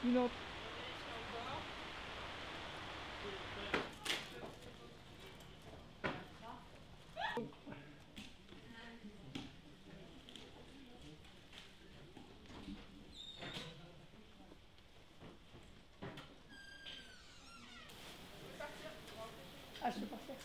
Une autre. Ah, je peux partir.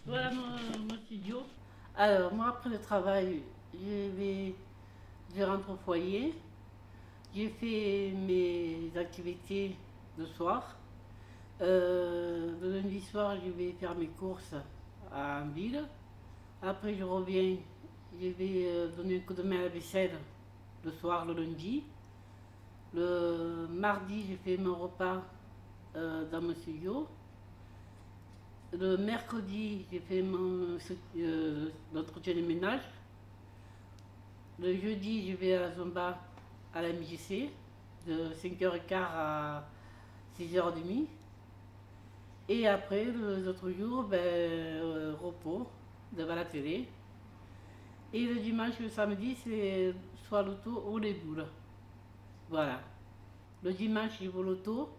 Voilà mon studio. Alors, moi, après le travail, je rentre au foyer. Je fais mes activités le soir. Le lundi soir, je vais faire mes courses en ville. Après, je reviens, je vais donner un coup de main à la vaisselle le soir, le lundi. Le mardi, je fais mon repas dans mon studio. Le mercredi, j'ai fait l'entretien de ménage. Le jeudi, je vais à la Zumba à la MJC de 5h15 à 6h30. Et après, les autres jours, repos devant la télé. Et le dimanche, le samedi, c'est soit l'auto ou les boules. Voilà. Le dimanche, je vais au loto,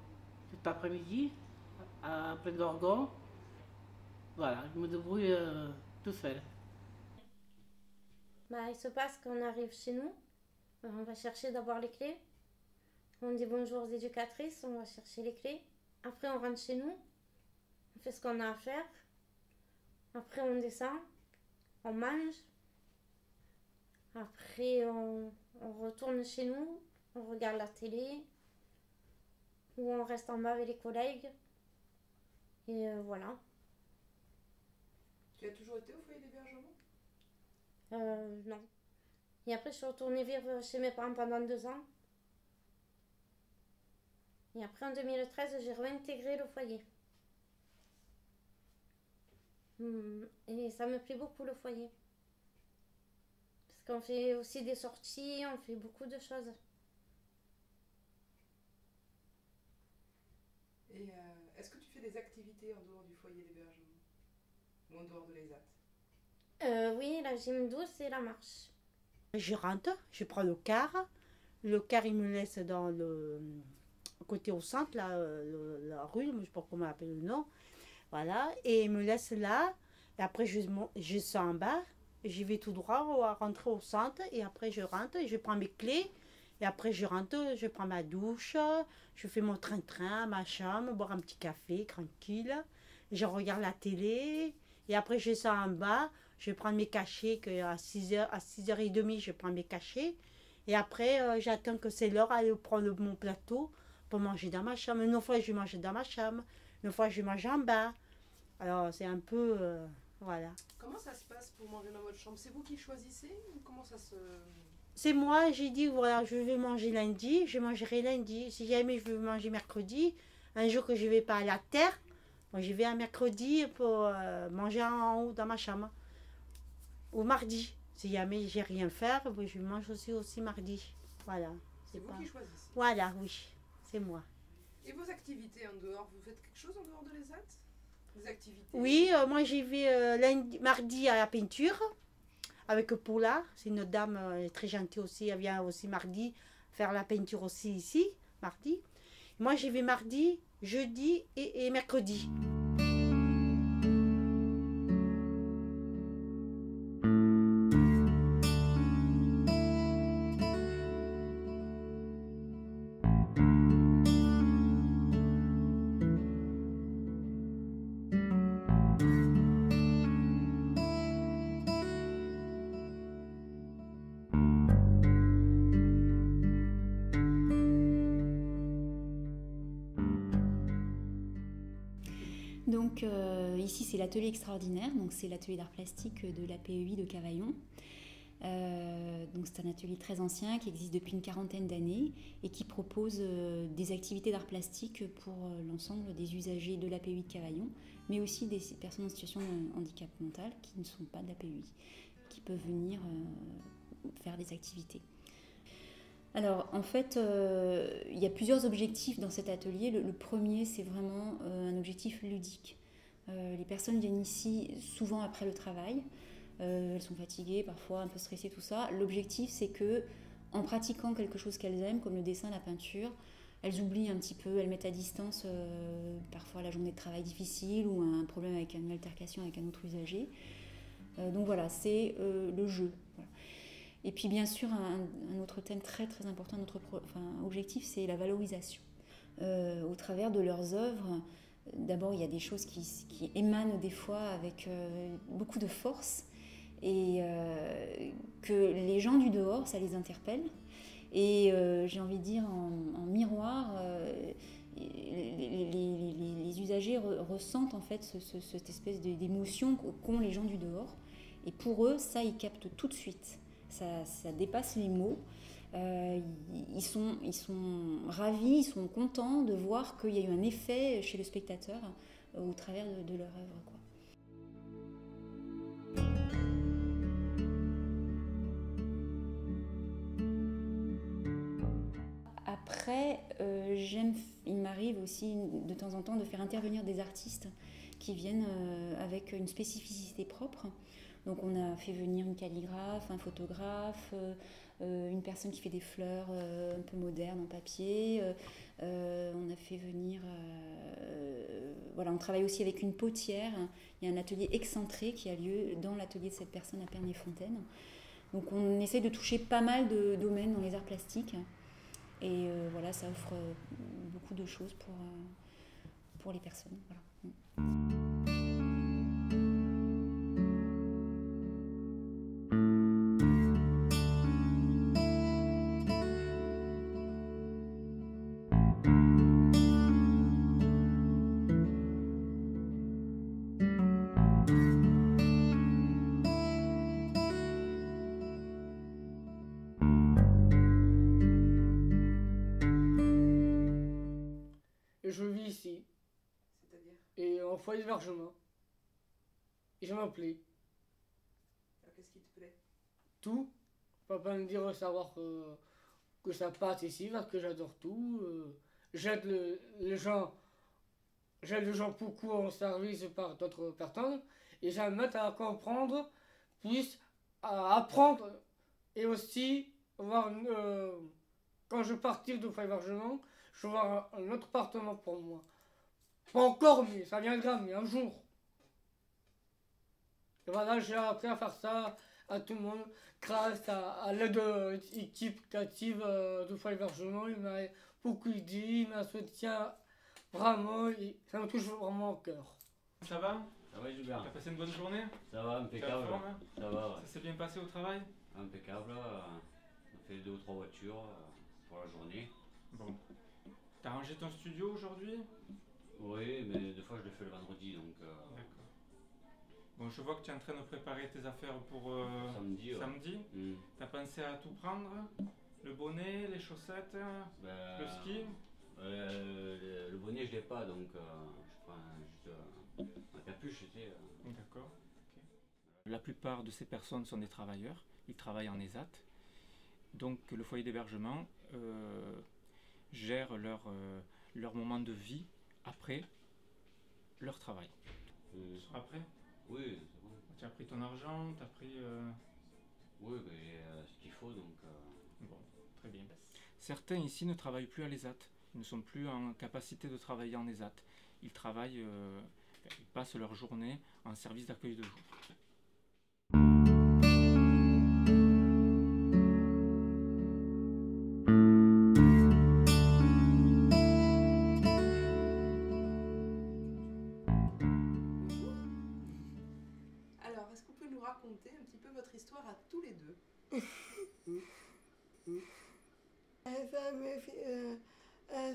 tout après-midi, à plein d'orgon. Voilà, je me débrouille tout seul. Il se passe qu'on arrive chez nous, on va chercher d'abord les clés. On dit bonjour aux éducatrices, on va chercher les clés. Après, on rentre chez nous, on fait ce qu'on a à faire. Après, on descend, on mange. Après, on retourne chez nous, on regarde la télé. Ou on reste en bas avec les collègues. Et voilà. Tu as toujours été au foyer d'hébergement? Non. Et après, je suis retournée vivre chez mes parents pendant 2 ans. Et après, en 2013, j'ai réintégré le foyer. Et ça me plaît beaucoup, le foyer. Parce qu'on fait aussi des sorties, on fait beaucoup de choses. Et est-ce que tu fais des activités en dehors du foyer d'hébergement? Ou en dehors de l'ESAT? Oui, la gym douce et la marche. Je rentre, je prends le car. Le car, il me laisse dans le côté au centre, là, la rue, je ne sais pas comment on appelle le nom. Voilà, et il me laisse là. Et après, je sors en bas. J'y vais tout droit, on va rentrer au centre. Et après, je rentre, je prends mes clés. Et après, je rentre, je prends ma douche. Je fais mon train-train à ma chambre, boire un petit café, tranquille. Je regarde la télé. Et après, je sors en bas. Je vais prendre mes cachets, à 6h, à 6h30, je prends mes cachets. Et après, j'attends que c'est l'heure d'aller prendre mon plateau pour manger dans ma chambre. Une fois, je mange dans ma chambre. Une fois, je mange en bas. Alors, c'est un peu... voilà. Comment ça se passe pour manger dans votre chambre? C'est vous qui choisissez ou comment ça se... C'est moi, j'ai dit, voilà, je vais manger lundi, je mangerai lundi. Si jamais je veux manger mercredi, un jour que je ne vais pas à la terre, moi, je vais un mercredi pour manger en haut dans ma chambre. Ou mardi. Si jamais j'ai rien à faire, je mange aussi mardi. Voilà. C'est vous qui choisissez. Voilà, oui, c'est moi. Et vos activités en dehors, vous faites quelque chose en dehors de l'ESAT? Des activités? Oui, moi j'y vais mardi à la peinture avec Paula. C'est une dame très gentille aussi. Elle vient aussi mardi faire la peinture aussi ici, mardi. Moi j'y vais mardi, jeudi et mercredi. Donc ici c'est l'atelier extraordinaire, donc c'est l'atelier d'art plastique de la PEI de Cavaillon. Donc c'est un atelier très ancien qui existe depuis une quarantaine d'années et qui propose des activités d'art plastique pour l'ensemble des usagers de la PEI de Cavaillon, mais aussi des personnes en situation de handicap mental qui ne sont pas de la PEI, qui peuvent venir faire des activités. Alors en fait, il y a plusieurs objectifs dans cet atelier. Le premier, c'est vraiment un objectif ludique. Les personnes viennent ici souvent après le travail. Elles sont fatiguées, parfois un peu stressées, tout ça. L'objectif, c'est que en pratiquant quelque chose qu'elles aiment, comme le dessin, la peinture, elles oublient un petit peu, elles mettent à distance parfois la journée de travail difficile ou un problème avec une altercation avec un autre usager. Donc voilà, c'est le jeu. Voilà. Et puis bien sûr, un autre thème très très important, notre objectif, c'est la valorisation. Au travers de leurs œuvres, d'abord il y a des choses qui émanent des fois avec beaucoup de force et que les gens du dehors, ça les interpelle. Et j'ai envie de dire en miroir, les usagers ressentent en fait cette espèce d'émotion qu'ont les gens du dehors. Et pour eux, ça, ils captent tout de suite. Ça dépasse les mots. Ils sont ravis, ils sont contents de voir qu'il y a eu un effet chez le spectateur au travers de leur œuvre, quoi. Après, il m'arrive aussi de temps en temps de faire intervenir des artistes qui viennent avec une spécificité propre. Donc on a fait venir une calligraphe, un photographe, une personne qui fait des fleurs un peu modernes en papier. On a fait venir... voilà, on travaille aussi avec une potière. Il y a un atelier excentré qui a lieu dans l'atelier de cette personne à Pernay-Fontaine. Donc on essaie de toucher pas mal de domaines dans les arts plastiques. Et voilà, ça offre beaucoup de choses pour les personnes. Voilà. Je vis ici, C'est-à-dire? et en foyer d'hébergement. Et je m'appelais Alors qu'est-ce qui te plaît? tout. Papa me dire savoir que ça passe ici, parce que j'adore tout. J'aide les gens beaucoup en service par d'autres personnes. Et ça m'aide à comprendre, puis à apprendre. Et aussi, voir, quand je partir de foyer d'hébergement, je vais avoir un autre appartement pour moi. Pas encore, mais ça viendra, mais un jour. Et voilà, j'ai appris à faire ça à tout le monde grâce à l'aide de l'équipe créative de foyer d'hébergement. Il m'a beaucoup aidé, il m'a soutien vraiment, et ça me touche vraiment au cœur. Ça va? Ça va, Gilbert? T'as passé une bonne journée? Ça va, T'es en impeccable. forme, hein? Ça va, ouais. Ça s'est bien passé au travail? Impeccable. On a fait 2 ou 3 voitures pour la journée. Bon. T'as rangé ton studio aujourd'hui? Oui, mais des fois je le fais le vendredi, donc D'accord. Bon, je vois que tu es en train de préparer tes affaires pour samedi. Ouais. samedi. T'as pensé à tout prendre? Le bonnet, les chaussettes, Ben, le ski? Le bonnet je l'ai pas, donc je prends juste ma capuche, tu sais. D'accord. Ok. La plupart de ces personnes sont des travailleurs, ils travaillent en ESAT. Donc le foyer d'hébergement gère leur moment de vie après leur travail. Après? Oui, c'est bon. Tu as pris ton argent, tu as pris... Oui, ben, ce qu'il faut, donc... Bon, très bien. Certains ici ne travaillent plus à l'ESAT, ils ne sont plus en capacité de travailler en ESAT. Ils travaillent, ils passent leur journée en service d'accueil de jour. Alors, est-ce que vous pouvez nous raconter un petit peu votre histoire à tous les deux?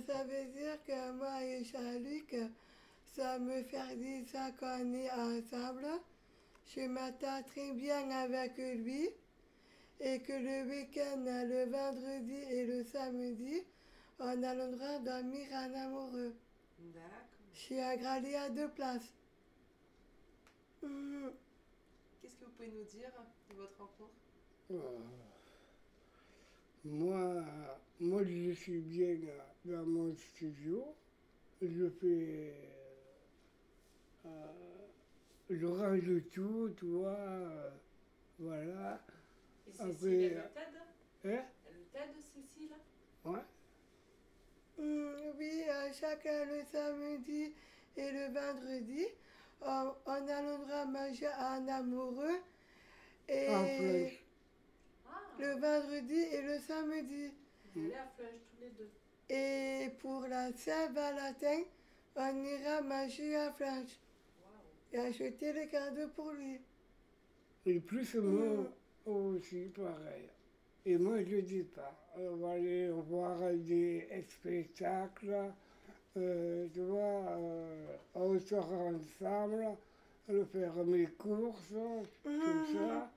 Ça veut dire que moi et Jean-Luc, ça me fait 10 ans qu'on est ensemble. Je m'entends très bien avec lui et que le week-end, le vendredi et le samedi, on a le droit de dormir en amoureux. D'accord. Je suis agrandie à 2 places. Qu'est-ce que vous pouvez nous dire de votre rencontre? Moi, je suis bien dans mon studio. Je fais. Je range tout, tu vois. Voilà. Et Cécile, Après, elle vous t'aide? Hein? Elle vous t'aide, Cécile? Ouais. Oui, chacun le samedi et le vendredi, on a le droit de manger en amoureux. Et le vendredi et le samedi. Vous allez à Flèche tous les deux. Et pour la Saint-Valentin, on ira manger à Flanche. Et acheter les cadeaux pour lui. Et plus moi aussi, pareil. Et moi, je dis pas. On va aller voir des spectacles. Tu vois, on sort ensemble, on faire mes courses, tout ça.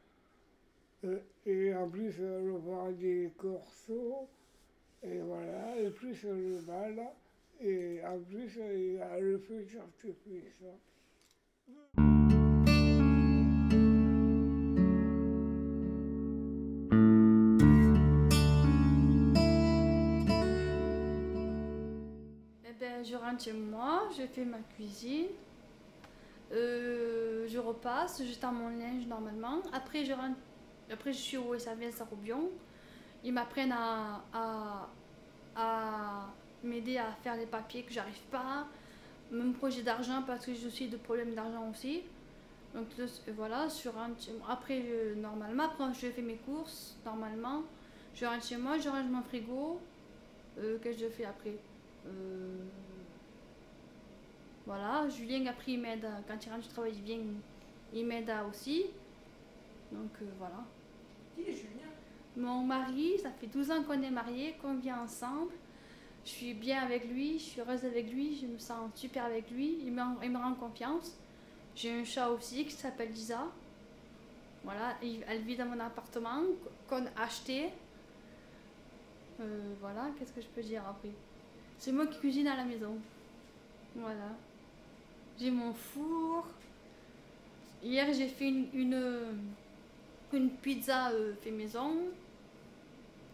Et en plus, on voir des corsos. Et voilà, et plus le bal. Et en plus, il y a le feu d'artifice. Je rentre chez moi, je fais ma cuisine, je repasse, je tends mon linge normalement. Après, je suis au SAVS à Roubion. Ils m'apprennent à m'aider à faire les papiers que j'arrive pas, même projet d'argent parce que j'ai aussi des problèmes d'argent aussi. Donc voilà, je rentre chez moi. Après, normalement, après je fais mes courses, normalement. Je rentre chez moi, je range mon frigo. Qu'est-ce que je fais après? Voilà, Julien après il m'aide, quand il rentre du travail il vient, il m'aide aussi. Donc voilà. Qui est Julien? Mon mari, ça fait 12 ans qu'on est mariés, qu'on vit ensemble. Je suis bien avec lui, je suis heureuse avec lui, je me sens super avec lui, il me rend confiance. J'ai un chat aussi qui s'appelle Lisa. Voilà, elle vit dans mon appartement qu'on a acheté. Voilà, qu'est-ce que je peux dire après? C'est moi qui cuisine à la maison. Voilà. J'ai mon four. Hier, j'ai fait une pizza fait maison.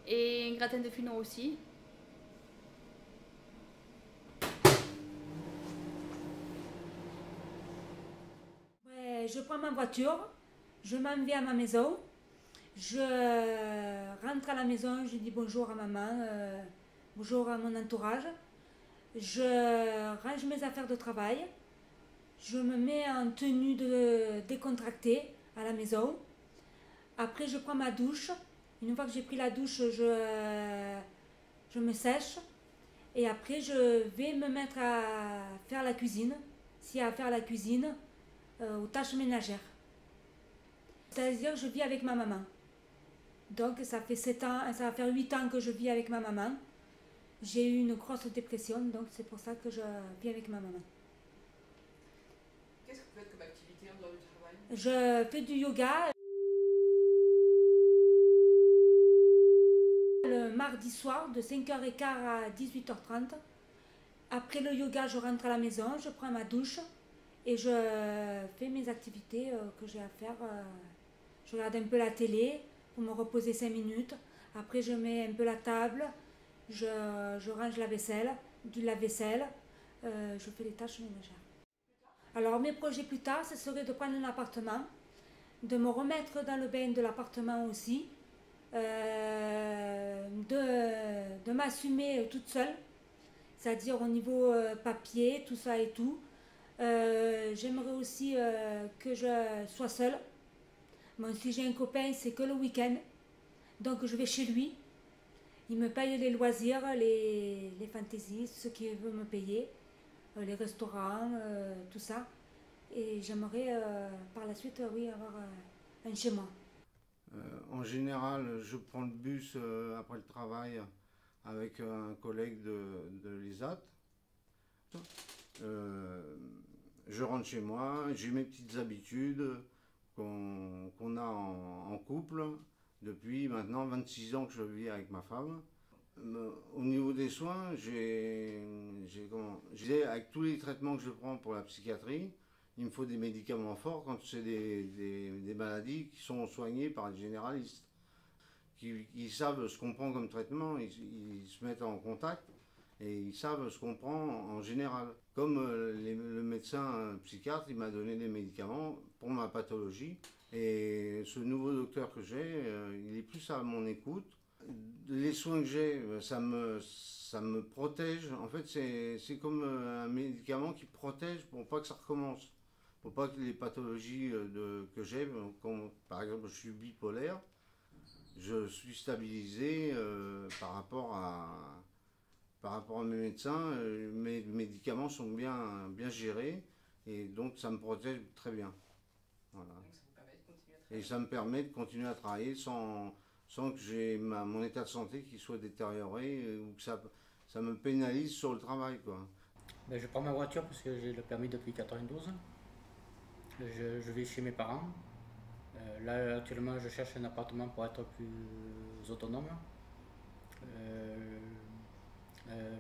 Et un gratin de fenouil aussi. Ouais, je prends ma voiture. Je m'en vais à ma maison. Je rentre à la maison. Je dis bonjour à maman. Bonjour à mon entourage. Je range mes affaires de travail. Je me mets en tenue décontractée à la maison. Après, je prends ma douche. Une fois que j'ai pris la douche, je me sèche. Et après, je vais me mettre à faire la cuisine. S'il y a à faire la cuisine, aux tâches ménagères. C'est-à-dire que je vis avec ma maman. Donc, ça fait 7 ans, ça va faire 8 ans que je vis avec ma maman. J'ai eu une grosse dépression, donc c'est pour ça que je vis avec ma maman. Qu'est-ce que vous faites comme activité en dehors du travail? Je fais du yoga. Le mardi soir, de 5h15 à 18h30. Après le yoga, je rentre à la maison, je prends ma douche. et je fais mes activités que j'ai à faire. Je regarde un peu la télé pour me reposer 5 minutes. Après, je mets un peu la table, je range la vaisselle, du lave-vaisselle, je fais les tâches ménagères. Alors, mes projets plus tard, ce serait de prendre un appartement, de me remettre dans le bain de l'appartement aussi, de m'assumer toute seule, c'est-à-dire au niveau papier, tout ça et tout. J'aimerais aussi que je sois seule. Bon, si j'ai un copain, c'est que le week-end, donc je vais chez lui. Il me paye les loisirs, les fantaisies, ce qu'il veut me payer, les restaurants, tout ça. Et j'aimerais par la suite, oui, avoir un chez moi. En général, je prends le bus après le travail avec un collègue de l'ISAT. Je rentre chez moi, j'ai mes petites habitudes qu'on a en couple. Depuis maintenant 26 ans que je vis avec ma femme. Au niveau des soins, avec tous les traitements que je prends pour la psychiatrie, il me faut des médicaments forts quand c'est des maladies qui sont soignées par les généralistes. Ils savent ce qu'on prend comme traitement, ils se mettent en contact et ils savent ce qu'on prend en général. Comme le médecin psychiatre, il m'a donné des médicaments pour ma pathologie. Et ce nouveau docteur que j'ai, il est plus à mon écoute. Les soins que j'ai, ça me protège. En fait, c'est comme un médicament qui protège pour pas que ça recommence. Pour pas que les pathologies que j'ai, par exemple, je suis bipolaire, je suis stabilisé par rapport à mes médecins. Mes médicaments sont bien gérés et donc ça me protège très bien. Voilà. Et ça me permet de continuer à travailler sans que j'ai mon état de santé qui soit détérioré ou que ça me pénalise sur le travail, quoi. Ben, je prends ma voiture parce que j'ai le permis depuis 92. Je vis chez mes parents. Là, actuellement, je cherche un appartement pour être plus autonome.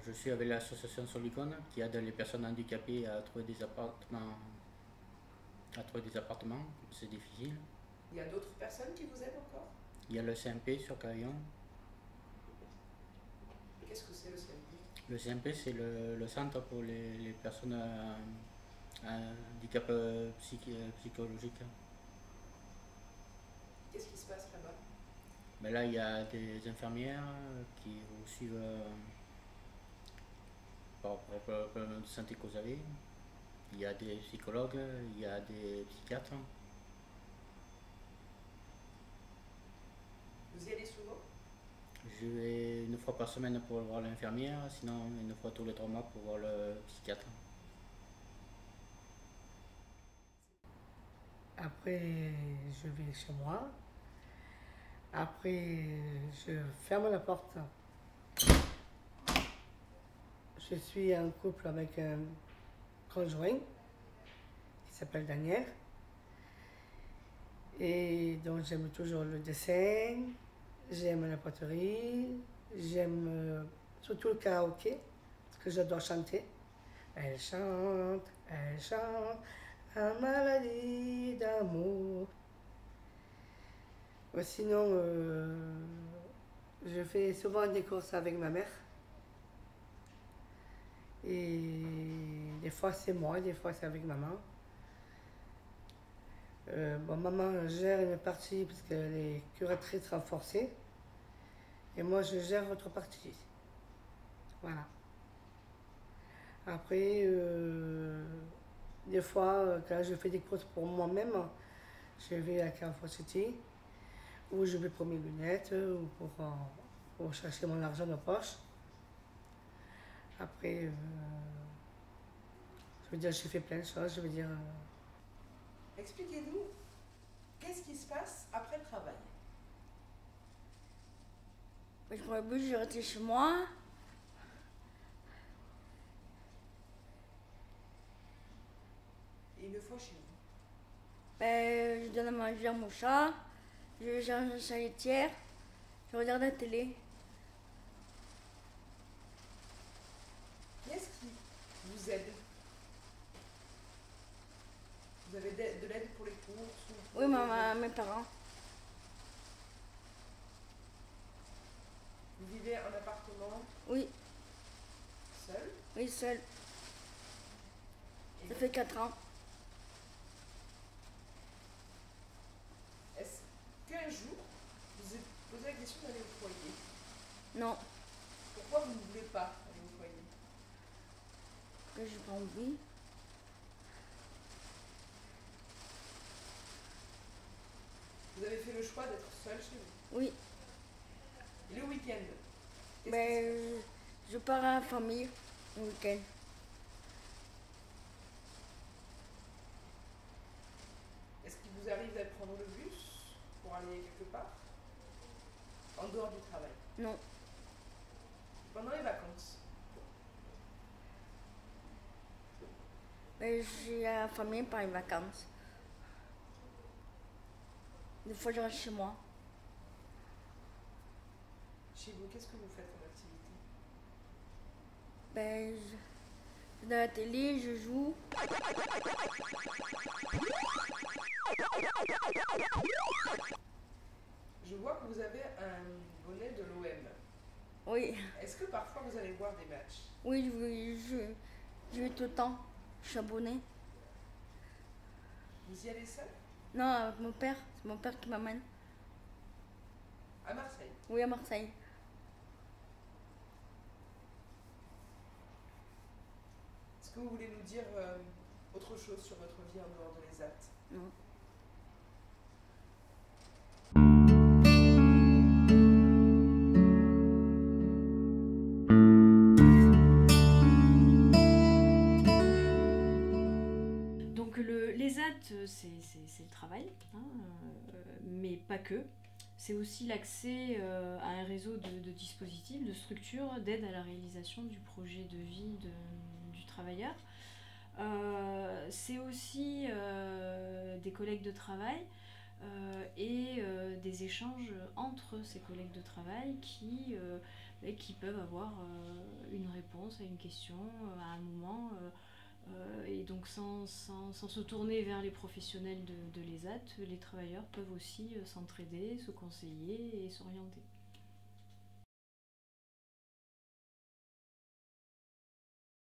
Je suis avec l'association Solicone qui aide les personnes handicapées à trouver des appartements. C'est difficile. Il y a d'autres personnes qui vous aident encore? Il y a le CMP sur Cavaillon. Qu'est-ce que c'est le CMP? Le CMP, c'est le centre pour les personnes à handicap psychologique. Qu'est-ce qui se passe là-bas? Ben là, il y a des infirmières qui vous suivent par rapport au problème de santé que vous avez. Il y a des psychologues, il y a des psychiatres. Vous y allez souvent? Je vais une fois par semaine pour voir l'infirmière, sinon une fois tous les 3 mois pour voir le psychiatre. Après, je vais chez moi. Après, je ferme la porte. Je suis en couple avec un conjoint qui s'appelle Daniel. Et donc j'aime toujours le dessin, j'aime la poterie, j'aime surtout le karaoké, parce que j'adore chanter. Elle chante, un maladie d'amour. Sinon, je fais souvent des courses avec ma mère. Et des fois c'est moi, des fois c'est avec maman. Maman gère une partie parce qu'elle est curatrice renforcée. Et moi je gère l'autre partie. Voilà. Après, des fois, quand je fais des courses pour moi-même, je vais à Carrefour City, ou je vais pour mes lunettes, ou pour chercher mon argent de poche. Après, je veux dire, j'ai fait plein de choses, je veux dire... Expliquez-nous, qu'est-ce qui se passe après le travail? Je prends le bus, je rentre chez moi. Et une fois chez vous? Je donne à manger à mon chat, je change sa litière, je regarde la télé. Qui est-ce qui vous aide? Vous avez de l'aide pour les courses ou Oui, mes parents. Vous vivez en appartement? Oui. Seul? Oui, seul. Ça fait 4 ans. Est-ce qu'un jour, vous vous êtes posé la question d'aller au foyer? Non. Pourquoi vous ne voulez pas aller au foyer? Que j'ai pas envie. Vous avez fait le choix d'être seul chez vous? Oui. Et le week-end? Ben, je pars à la famille le week-end. Est-ce qu'il vous arrive d'aller prendre le bus pour aller quelque part? En dehors du travail? Non. Pendant les vacances? Ben, je suis à la famille par les vacances. Des fois, je reste chez moi. Chez vous, qu'est-ce que vous faites comme activité? Ben, je dans la télé, je joue. Je vois que vous avez un bonnet de l'OM. Oui. Est-ce que parfois vous allez voir des matchs? Oui, je vais tout le temps. Je suis abonnée. Vous y allez seul? Non, avec mon père. C'est mon père qui m'amène. À Marseille? Oui, à Marseille. Est-ce que vous voulez nous dire autre chose sur votre vie en dehors de l'ESAT? Non. Donc l'ESAT, c'est le travail, hein, mais pas que. C'est aussi l'accès à un réseau de dispositifs, de structures, d'aide à la réalisation du projet de vie du travailleur. C'est aussi des collègues de travail et des échanges entre ces collègues de travail qui peuvent avoir une réponse à une question à un moment. Et donc sans se tourner vers les professionnels de l'ESAT, les travailleurs peuvent aussi s'entraider, se conseiller et s'orienter.